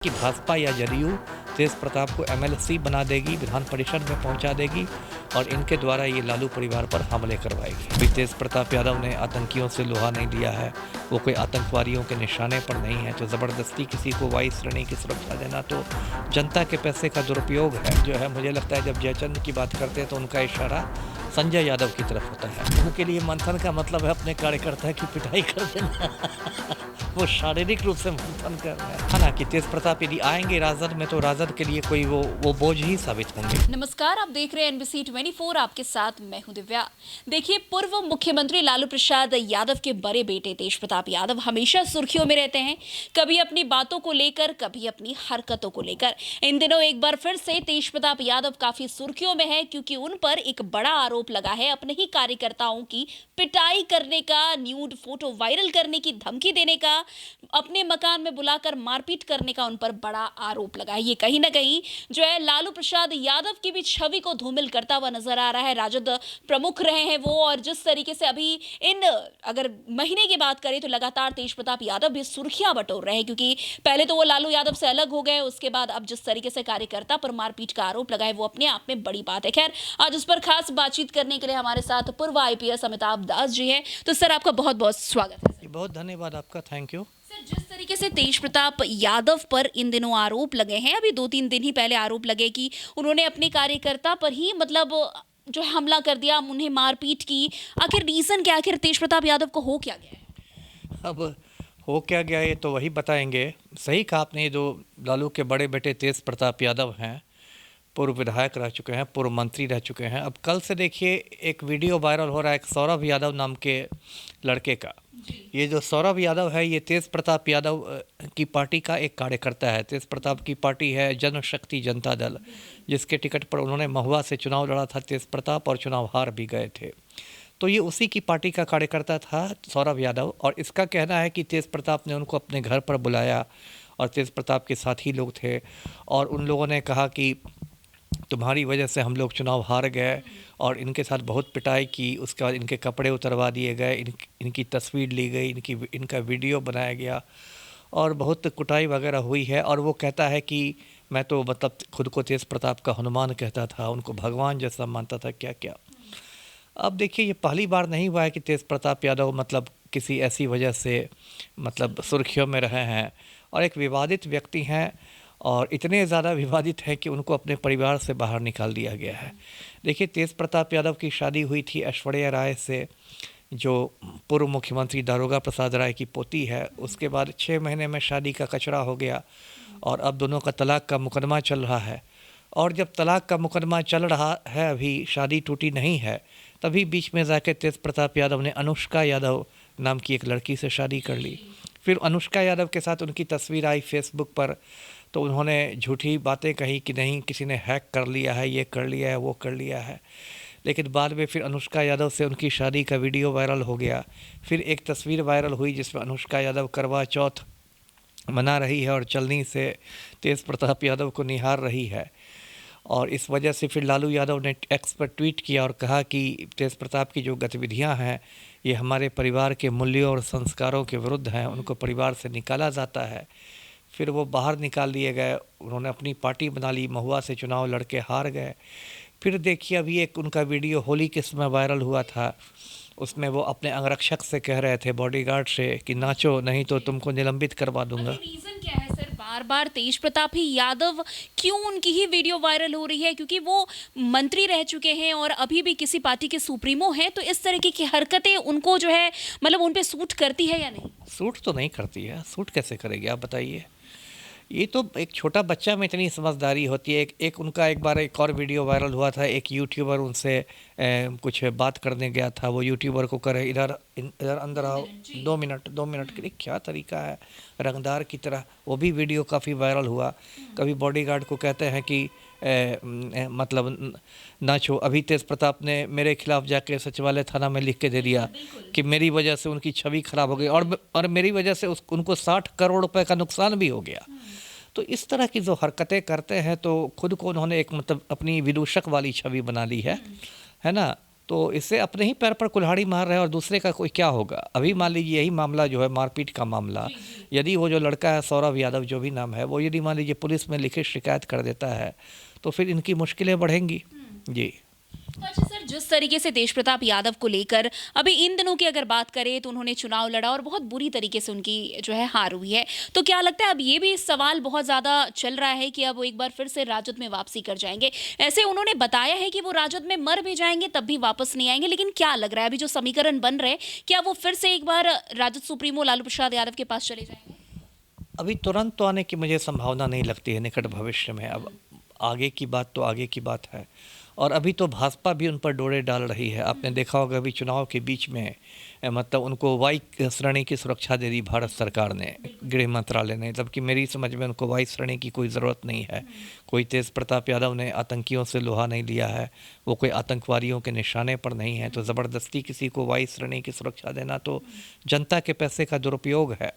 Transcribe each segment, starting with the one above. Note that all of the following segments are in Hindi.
कि भाजपा या जदयू तेज प्रताप को एमएलसी बना देगी, विधान परिषद में पहुंचा देगी और इनके द्वारा ये लालू परिवार पर हमले करवाएगी। अभी तेज प्रताप यादव ने आतंकियों से लोहा नहीं लिया है, वो कोई आतंकवादियों के निशाने पर नहीं है, तो ज़बरदस्ती किसी को वायु श्रेणी की सुरक्षा देना तो जनता के पैसे का दुरुपयोग है। जो है मुझे लगता है जब जयचंद की बात करते हैं तो उनका इशारा संजय यादव की तरफ होता है। उनके लिए मंथन का मतलब है अपने कार्यकर्ता की पिटाई कर देना वो शारीरिक रूप से मंथन कर रहे हैं। हालांकि तेज प्रताप यदि आएंगे राजद में तो राजद के लिए कोई वो बोझ ही साबित होंगे। नमस्कार, आप देख रहे हैं NBC 24। आपके साथ मैं हूं दिव्या। देखिए, पूर्व मुख्यमंत्री लालू प्रसाद यादव के बड़े बेटे तेज प्रताप यादव हमेशा सुर्खियों में रहते हैं, कभी अपनी बातों को लेकर, कभी अपनी हरकतों को लेकर। इन दिनों एक बार फिर से तेज प्रताप यादव काफी सुर्खियों में है, क्योंकि उन पर एक बड़ा आरोप लगा है अपने ही कार्यकर्ताओं की पिटाई करने का, न्यूड फोटो वायरल करने की धमकी देने का, अपने मकान में बुलाकर मारपीट करने का उन पर बड़ा आरोप लगा है। ये कहीं ना कहीं जो है लालू प्रसाद यादव की भी छवि को धूमिल करता हुआ नजर आ रहा है। राजद प्रमुख रहे हैं वो, और जिस तरीके से अभी इन अगर महीने की बात करें तो लगातार तेज प्रताप यादव भी सुर्खियां बटोर रहे हैं, क्योंकि पहले तो वो लालू यादव से अलग हो गए, उसके बाद अब जिस तरीके से कार्यकर्ता पर मारपीट का आरोप लगाए वो अपने आप में बड़ी बात है। खैर, आज उस पर खास बातचीत करने के लिए हमारे साथ पूर्व IPS अमिताभ दास जी हैं। तो सर, आपका बहुत बहुत स्वागत है। बहुत धन्यवाद आपका, थैंक यू। सर, जिस तरीके से तेज प्रताप यादव पर इन दिनों आरोप लगे हैं, अभी 2-3 दिन ही पहले आरोप लगे कि उन्होंने अपने कार्यकर्ता पर ही जो है हमला कर दिया, उन्हें मारपीट की। आखिर रीजन क्या, आखिर तेज प्रताप यादव को हो क्या गया है? अब हो क्या गया ये तो वही बताएंगे। सही कहा आपने, जो लालू के बड़े बेटे तेज प्रताप यादव हैं, पूर्व विधायक रह चुके हैं, पूर्व मंत्री रह चुके हैं। अब कल से देखिए एक वीडियो वायरल हो रहा है एक सौरभ यादव नाम के लड़के का। ये जो सौरभ यादव है ये तेज प्रताप यादव की पार्टी का एक कार्यकर्ता है। तेज प्रताप की पार्टी है जनशक्ति जनता दल, जिसके टिकट पर उन्होंने महुआ से चुनाव लड़ा था तेज प्रताप, और चुनाव हार भी गए थे। तो ये उसी की पार्टी का कार्यकर्ता था सौरभ यादव, और इसका कहना है कि तेज प्रताप ने उनको अपने घर पर बुलाया और तेज प्रताप के साथी लोग थे, और उन लोगों ने कहा कि तुम्हारी वजह से हम लोग चुनाव हार गए, और इनके साथ बहुत पिटाई की। उसके बाद इनके कपड़े उतरवा दिए गए, इनकी तस्वीर ली गई, इनका वीडियो बनाया गया, और बहुत कुटाई वगैरह हुई है। और वो कहता है कि मैं तो मतलब खुद को तेज प्रताप का हनुमान कहता था, उनको भगवान जैसा मानता था, क्या क्या। अब देखिए, ये पहली बार नहीं हुआ है कि तेज प्रताप यादव मतलब किसी ऐसी वजह से मतलब सुर्खियों में रहे हैं, और एक विवादित व्यक्ति हैं, और इतने ज़्यादा विवादित हैं कि उनको अपने परिवार से बाहर निकाल दिया गया है। देखिए, तेज प्रताप यादव की शादी हुई थी ऐश्वर्या राय से, जो पूर्व मुख्यमंत्री दारोगा प्रसाद राय की पोती है। उसके बाद 6 महीने में शादी का कचरा हो गया, और अब दोनों का तलाक का मुकदमा चल रहा है। और जब तलाक का मुकदमा चल रहा है, अभी शादी टूटी नहीं है, तभी बीच में जाके तेज प्रताप यादव ने अनुष्का यादव नाम की एक लड़की से शादी कर ली। फिर अनुष्का यादव के साथ उनकी तस्वीर आई फेसबुक पर, तो उन्होंने झूठी बातें कही कि नहीं किसी ने हैक कर लिया है, ये कर लिया है, वो कर लिया है। लेकिन बाद में फिर अनुष्का यादव से उनकी शादी का वीडियो वायरल हो गया। फिर एक तस्वीर वायरल हुई जिसमें अनुष्का यादव करवा चौथ मना रही है और चलनी से तेज प्रताप यादव को निहार रही है। और इस वजह से फिर लालू यादव ने एक्स पर ट्वीट किया और कहा कि तेज प्रताप की जो गतिविधियां हैं ये हमारे परिवार के मूल्यों और संस्कारों के विरुद्ध हैं, उनको परिवार से निकाला जाता है। फिर वो बाहर निकाल दिए गए, उन्होंने अपनी पार्टी बना ली, महुआ से चुनाव लड़के हार गए। फिर देखिए अभी एक उनका वीडियो होली के समय वायरल हुआ था, उसमें वो अपने अंगरक्षक से कह रहे थे, बॉडीगार्ड से, कि नाचो नहीं तो तुमको निलंबित करवा दूंगा। रीजन क्या है सर, बार बार तेज प्रताप ही यादव क्यों उनकी ही वीडियो वायरल हो रही है? क्योंकि वो मंत्री रह चुके हैं और अभी भी किसी पार्टी के सुप्रीमो हैं, तो इस तरीके की हरकतें उनको जो है मतलब उन पे सूट करती है या नहीं? सूट तो नहीं करती है, सूट कैसे करेगी आप बताइए। ये तो एक छोटा बच्चा में इतनी समझदारी होती है। एक उनका एक बार एक और वीडियो वायरल हुआ था, एक यूट्यूबर उनसे कुछ बात करने गया था, वो यूट्यूबर को करे इधर इधर अंदर आओ, 2 मिनट के लिए, क्या तरीका है रंगदार की तरह। वो भी वीडियो काफ़ी वायरल हुआ। कभी बॉडीगार्ड को कहते हैं कि मतलब नाचो। अभी तेज प्रताप ने मेरे खिलाफ जाके सचिवालय थाना में लिख के दे दिया कि मेरी वजह से उनकी छवि खराब हो गई, और मेरी वजह से उनको 60 करोड़ रुपए का नुकसान भी हो गया। तो इस तरह की जो हरकतें करते हैं तो खुद को उन्होंने एक मतलब अपनी विदूषक वाली छवि बना ली है ना। तो इससे अपने ही पैर पर कुल्हाड़ी मार रहे हैं और दूसरे का कोई क्या होगा। अभी मान लीजिए यही मामला जो है मारपीट का मामला, यदि वो जो लड़का है सौरभ यादव जो भी नाम है, वो यदि मान लीजिए पुलिस में लिखित शिकायत कर देता है तो फिर इनकी मुश्किलें बढ़ेंगी। जी। तो अच्छा सर, जिस तरीके से तेज प्रताप यादव को लेकर अभी इन दिनों की अगर बात करें तो उन्होंने चुनाव लड़ा और बहुत बुरी तरीके से उनकी जो है हार हुई है, तो क्या लगता है अब ये भी सवाल बहुत ज़्यादा चल रहा है कि अब वो एक बार फिर से राजद में वापसी कर जाएंगे? ऐसे उन्होंने बताया है कि वो राजद में मर भी जाएंगे तब भी वापस नहीं आएंगे, लेकिन क्या लग रहा है अभी जो समीकरण बन रहे, क्या वो फिर से एक बार राजद सुप्रीमो लालू प्रसाद यादव के पास चले जाएंगे? अभी तुरंत तो आने की मुझे संभावना नहीं लगती है निकट भविष्य में। अब आगे की बात तो आगे की बात है, और अभी तो भाजपा भी उन पर डोरे डाल रही है। आपने देखा होगा अभी चुनाव के बीच में मतलब उनको वाई श्रेणी की सुरक्षा दे दी भारत सरकार ने, गृह मंत्रालय ने, जबकि मेरी समझ में उनको वाई श्रेणी की कोई ज़रूरत नहीं है। कोई तेज प्रताप यादव ने आतंकियों से लोहा नहीं लिया है, वो कोई आतंकवादियों के निशाने पर नहीं है, तो ज़बरदस्ती किसी को वाई श्रेणी की सुरक्षा देना तो जनता के पैसे का दुरुपयोग है।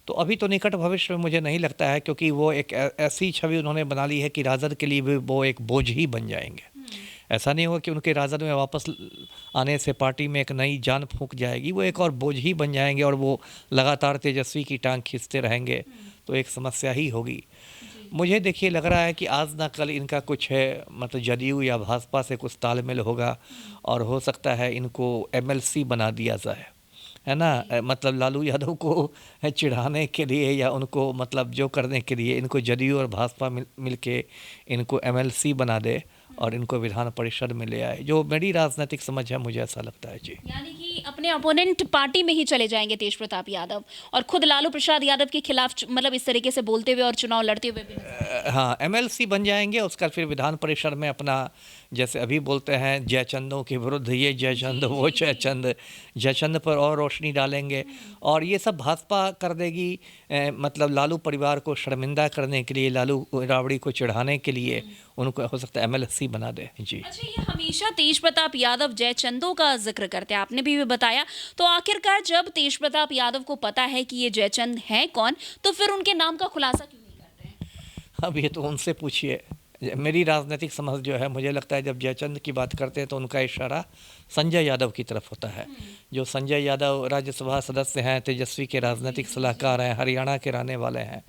तो अभी तो निकट भविष्य में मुझे नहीं लगता है, क्योंकि वो एक ऐसी छवि उन्होंने बना ली है कि राजद के लिए भी वो एक बोझ ही बन जाएंगे। ऐसा नहीं होगा कि उनके राजद में वापस आने से पार्टी में एक नई जान फूंक जाएगी, वो एक और बोझ ही बन जाएंगे और वो लगातार तेजस्वी की टांग खींचते रहेंगे, तो एक समस्या ही होगी। मुझे देखिए लग रहा है कि आज ना कल इनका कुछ है मतलब जदयू या भाजपा से कुछ तालमेल होगा, और हो सकता है इनको एमएलसी बना दिया जाए, है ना। मतलब लालू यादव को चिढ़ाने के लिए या उनको मतलब जो करने के लिए इनको जदयू और भाजपा मिल के इनको एमएलसी बना दे और इनको विधान परिषद में ले आए। जो मेरी राजनीतिक समझ है, मुझे ऐसा लगता है। जी। यानी कि अपने अपोनेंट पार्टी में ही चले जाएंगे तेज प्रताप यादव, और खुद लालू प्रसाद यादव के खिलाफ मतलब इस तरीके से बोलते हुए और चुनाव लड़ते हुए भी हाँ, एमएलसी बन जाएंगे। उसका फिर विधान परिषद में अपना, जैसे अभी बोलते हैं जयचंदों के विरुद्ध ये जयचंद वो जयचंद, जयचंद पर और रोशनी डालेंगे, और ये सब भाजपा कर देगी। मतलब लालू परिवार को शर्मिंदा करने के लिए, लालू राबड़ी को चिढ़ाने के लिए उनको हो सकता है एमएलसी बना दे। जी। अच्छा, ये हमेशा तेज प्रताप यादव जयचंदों का जिक्र करते हैं, आपने भी बताया, तो आखिरकार जब तेज प्रताप यादव को पता है कि ये जयचंद है कौन, तो फिर उनके नाम का खुलासा क्यों नहीं करते हैं? अब ये तो उनसे पूछिए। मेरी राजनीतिक समझ जो है, मुझे लगता है जब जयचंद की बात करते हैं तो उनका इशारा संजय यादव की तरफ होता है। जो संजय यादव राज्यसभा सदस्य हैं, तेजस्वी के राजनीतिक सलाहकार हैं, हरियाणा के रहने वाले हैं,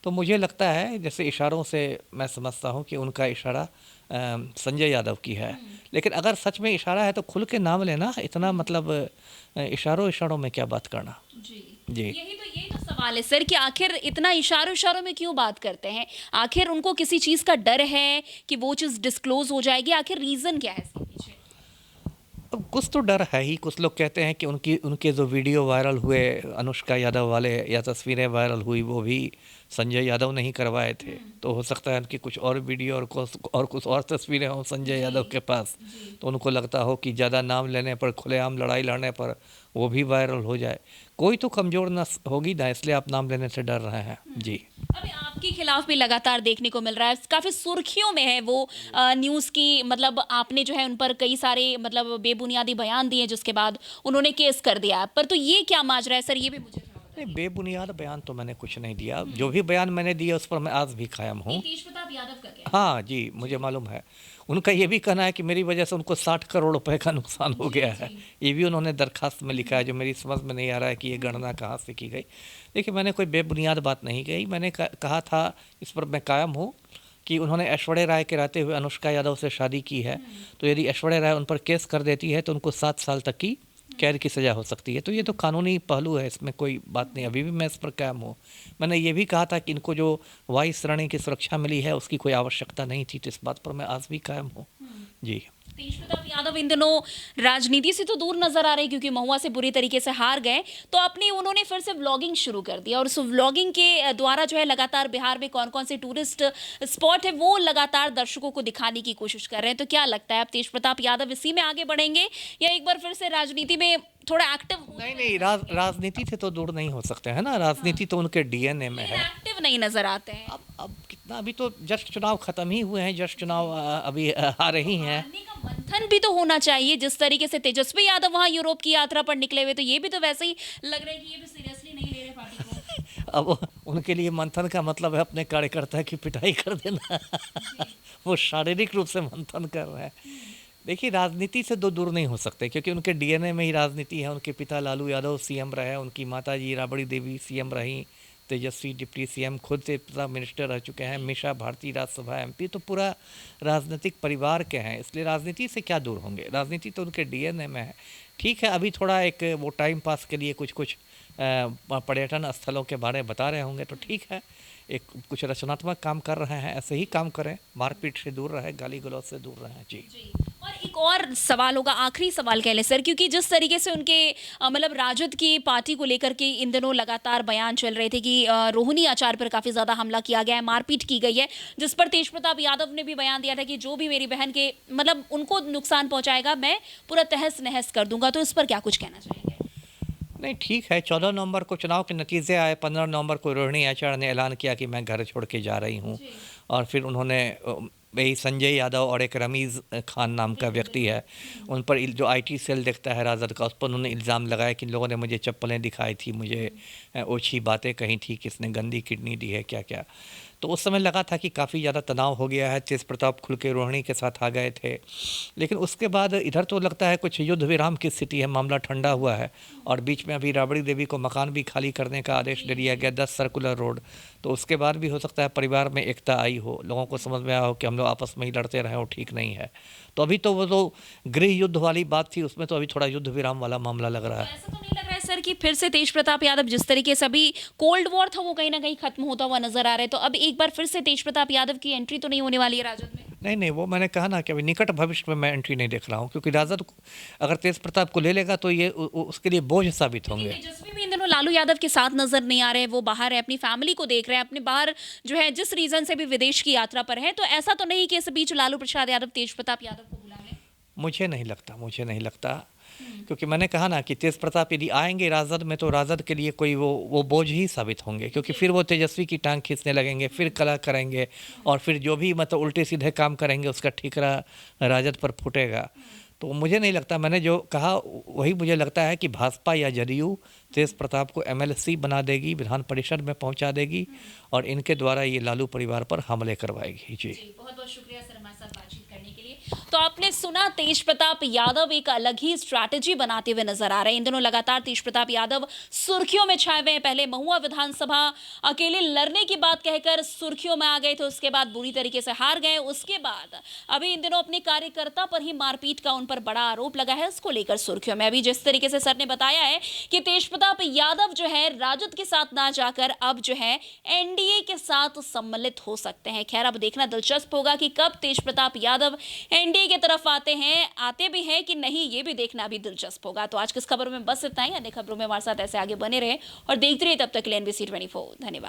तो मुझे लगता है जैसे इशारों से मैं समझता हूँ कि उनका इशारा संजय यादव की है। लेकिन अगर सच में इशारा है तो खुल के नाम लेना, इतना मतलब इशारों में क्या बात करना। जी। यही तो सवाल है सर कि आखिर इतना इशारों में क्यों बात करते हैं? आखिर उनको किसी चीज़ का डर है कि वो चीज़ डिस्क्लोज हो जाएगी? आखिर रीज़न क्या है इसके पीछे? अब कुछ तो डर है ही। कुछ लोग कहते हैं कि उनके जो वीडियो वायरल हुए अनुष्का यादव वाले, या तस्वीरें वायरल हुई, वो भी संजय यादव ने ही करवाए थे। तो हो सकता है उनकी कुछ और वीडियो और कुछ और तस्वीरें हों संजय यादव के पास, तो उनको लगता हो कि ज़्यादा नाम लेने पर, खुलेआम लड़ाई लड़ने पर वो भी वायरल हो जाए। कोई तो कमज़ोर न होगी ना, इसलिए आप नाम लेने से डर रहे हैं। जी। अभी आपके खिलाफ भी लगातार देखने को मिल रहा है, काफी सुर्खियों में है वो न्यूज़ की, मतलब आपने जो है उन पर कई सारे मतलब बेबुनियादी बयान दिए जिसके बाद उन्होंने केस कर दिया आप पर, तो ये क्या माजरा है सर, ये भी मुझे थोड़ा बताइए। नहीं, बेबुनियाद बयान तो मैंने कुछ नहीं दिया। जो भी बयान मैंने दिया उस पर मैं आज भी कायम हूँ। तेज प्रताप यादव का क्या? हाँ जी, मुझे मालूम है। उनका ये भी कहना है कि मेरी वजह से उनको 60 करोड़ रुपए का नुकसान हो गया है। ये भी उन्होंने दरखास्त में लिखा है, जो मेरी समझ में नहीं आ रहा है कि ये गणना कहाँ से की गई। देखिए, मैंने कोई बेबुनियाद बात नहीं कही। मैंने कहा था, इस पर मैं कायम हूँ, कि उन्होंने ऐश्वर्या राय के रहते हुए अनुष्का यादव से शादी की है, तो यदि ऐश्वर्या राय उन पर केस कर देती है तो उनको 7 साल तक की कैद की सज़ा हो सकती है। तो ये तो कानूनी पहलू है, इसमें कोई बात नहीं। अभी भी मैं इस पर कायम हूँ। मैंने ये भी कहा था कि इनको जो वायु श्रेणी की सुरक्षा मिली है उसकी कोई आवश्यकता नहीं थी, तो इस बात पर मैं आज भी कायम हूँ। जी। तेज प्रताप यादव इन दिनों राजनीति से तो दूर नजर आ रहे हैं क्योंकि महुआ से बुरी तरीके से हार गए, तो अपनी उन्होंने फिर से व्लॉगिंग शुरू कर दिया, और उस व्लॉगिंग के द्वारा जो है लगातार बिहार में कौन कौन से टूरिस्ट स्पॉट है वो लगातार दर्शकों को दिखाने की कोशिश कर रहे हैं। तो क्या लगता है, अब तेज प्रताप यादव इसी में आगे बढ़ेंगे या एक बार फिर से राजनीति में थोड़ा एक्टिव हो? नहीं, राजनीति से तो दूर नहीं हो सकते हैं ना। राजनीति तो उनके डीएनए में है। एक्टिव नहीं नजर आते हैं। अब कितना, अभी तो जस्ट चुनाव खत्म ही हुए हैं, जस्ट चुनाव अभी आ रही हैं। मंथन भी तो होना चाहिए। जिस तरीके से तेजस्वी यादव वहां यूरोप की यात्रा पर निकले हुए, तो ये भी तो वैसे ही लग रहा है कि ये भी सीरियसली नहीं ले रहे पार्टी को। अब उनके लिए मंथन का मतलब है अपने कार्यकर्ता की पिटाई कर देना। वो शारीरिक रूप से मंथन कर रहे हैं। देखिए, राजनीति से दूर नहीं हो सकते, क्योंकि उनके डीएनए में ही राजनीति है। उनके पिता लालू यादव सीएम रहे, उनकी माताजी राबड़ी देवी सीएम रहीं, तेजस्वी डिप्टी सीएम, खुद से प्राइम मिनिस्टर रह चुके हैं, मीशा भारती राज्यसभा एमपी, तो पूरा राजनीतिक परिवार के हैं, इसलिए राजनीति से क्या दूर होंगे। राजनीति तो उनके डीएनए में है। ठीक है, अभी थोड़ा एक वो टाइम पास के लिए कुछ कुछ पर्यटन स्थलों के बारे में बता रहे होंगे, तो ठीक है, एक कुछ रचनात्मक काम कर रहे हैं, ऐसे ही काम करें, मारपीट से दूर रहे, गाली गलौज से दूर रहें। जी। और एक और सवाल होगा, आखिरी सवाल कह लें सर, क्योंकि जिस तरीके से उनके मतलब राजद की पार्टी को लेकर के इन दिनों लगातार बयान चल रहे थे कि रोहिणी आचार्य पर काफ़ी ज़्यादा हमला किया गया है, मारपीट की गई है, जिस पर तेज प्रताप यादव ने भी बयान दिया था कि जो भी मेरी बहन के मतलब उनको नुकसान पहुंचाएगा मैं पूरा तहस नहस कर दूंगा। तो इस पर क्या कुछ कहना चाहेंगे? नहीं, ठीक है, 14 नवंबर को चुनाव के नतीजे आए, 15 नवंबर को रोहिणी आचार्य ने ऐलान किया कि मैं घर छोड़ के जा रही हूँ, और फिर उन्होंने वही संजय यादव और एक रमीज़ खान नाम का व्यक्ति है, उन पर जो आईटी सेल देखता है राजद का, उस पर उन्होंने इल्ज़ाम लगाया कि इन लोगों ने मुझे चप्पलें दिखाई थी, मुझे ओछी बातें कही थी, किसने गंदी किडनी दी है, क्या क्या। तो उस समय लगा था कि काफ़ी ज़्यादा तनाव हो गया है, तेज प्रताप खुल के रोहिणी के साथ आ गए थे, लेकिन उसके बाद इधर तो लगता है कुछ युद्ध विराम की स्थिति है, मामला ठंडा हुआ है, और बीच में अभी राबड़ी देवी को मकान भी खाली करने का आदेश दे दिया गया, 10 सर्कुलर रोड। तो उसके बाद भी हो सकता है परिवार में एकता आई हो, लोगों को समझ में आया हो कि हम लोग आपस में ही लड़ते रहे, वो ठीक नहीं है। तो अभी तो वो तो गृह युद्ध वाली बात थी, उसमें तो अभी थोड़ा युद्ध विराम वाला मामला लग रहा है। ऐसा तो नहीं लग रहा है सर कि फिर से तेज प्रताप यादव जिस तरीके से अभी कोल्ड वॉर था वो कहीं ना कहीं खत्म होता हुआ नजर आ रहा है, तो अब एक बार फिर से तेज प्रताप यादव की एंट्री तो नहीं होने वाली है राजद में? नहीं, वो मैंने कहा ना कि अभी निकट भविष्य में मैं एंट्री नहीं देख रहा हूँ, क्योंकि राजद अगर तेज प्रताप को ले लेगा तो ये उसके लिए बोझ साबित होंगे। तेजस्वी भी इन दिनों लालू यादव के साथ नजर नहीं आ रहे, वो बाहर है, अपनी फैमिली को देख रहे हैं, अपने बाहर जो है जिस रीजन से भी विदेश की यात्रा पर है, तो ऐसा तो नहीं कि इस बीच लालू प्रसाद यादव तेज प्रताप यादव को बुला लें? मुझे नहीं लगता, क्योंकि मैंने कहा ना कि तेज प्रताप यदि आएंगे राजद में तो राजद के लिए कोई वो बोझ ही साबित होंगे, क्योंकि फिर वो तेजस्वी की टांग खींचने लगेंगे, फिर कला करेंगे, और फिर जो भी मतलब उल्टे सीधे काम करेंगे उसका ठीकरा राजद पर फूटेगा। तो मुझे नहीं लगता, मैंने जो कहा वही मुझे लगता है कि भाजपा या जदयू तेज प्रताप को एमएलसी बना देगी, विधान परिषद में पहुंचा देगी, और इनके द्वारा ये लालू परिवार पर हमले करवाएगी। जी, बहुत बहुत शुक्रिया सर हमारे साथ बातचीत करने के लिए। तो आपने सुना, तेज प्रताप यादव एक अलग ही स्ट्रैटेजी बनाते हुए नजर आ रहे हैं। इन दिनों लगातार तेज प्रताप यादव सुर्खियों में छाए हुए हैं। पहले महुआ विधानसभा अकेले लड़ने की बात कहकर सुर्खियों में आ गए थे, उसके बाद बुरी तरीके से हार गए, उसके बाद अभी इन दिनों अपने कार्यकर्ता पर ही मारपीट का उन पर बड़ा आरोप लगा है, इसको लेकर सुर्खियों में। अभी जिस तरीके से सर ने बताया है कि तेज प्रताप यादव जो है राजद के साथ ना जाकर अब जो है एनडीए के साथ सम्मिलित हो सकते हैं। खैर, अब देखना दिलचस्प होगा कि कब तेज प्रताप यादव एनडीए की तरफ आते भी हैं कि नहीं, ये भी देखना भी दिलचस्प होगा। तो आज किस खबरों में बस इतना ही। अन्य खबरों में हमारे साथ ऐसे आगे बने रहे और देखते रहिए। तब तक के लिए NBC 24 धन्यवाद।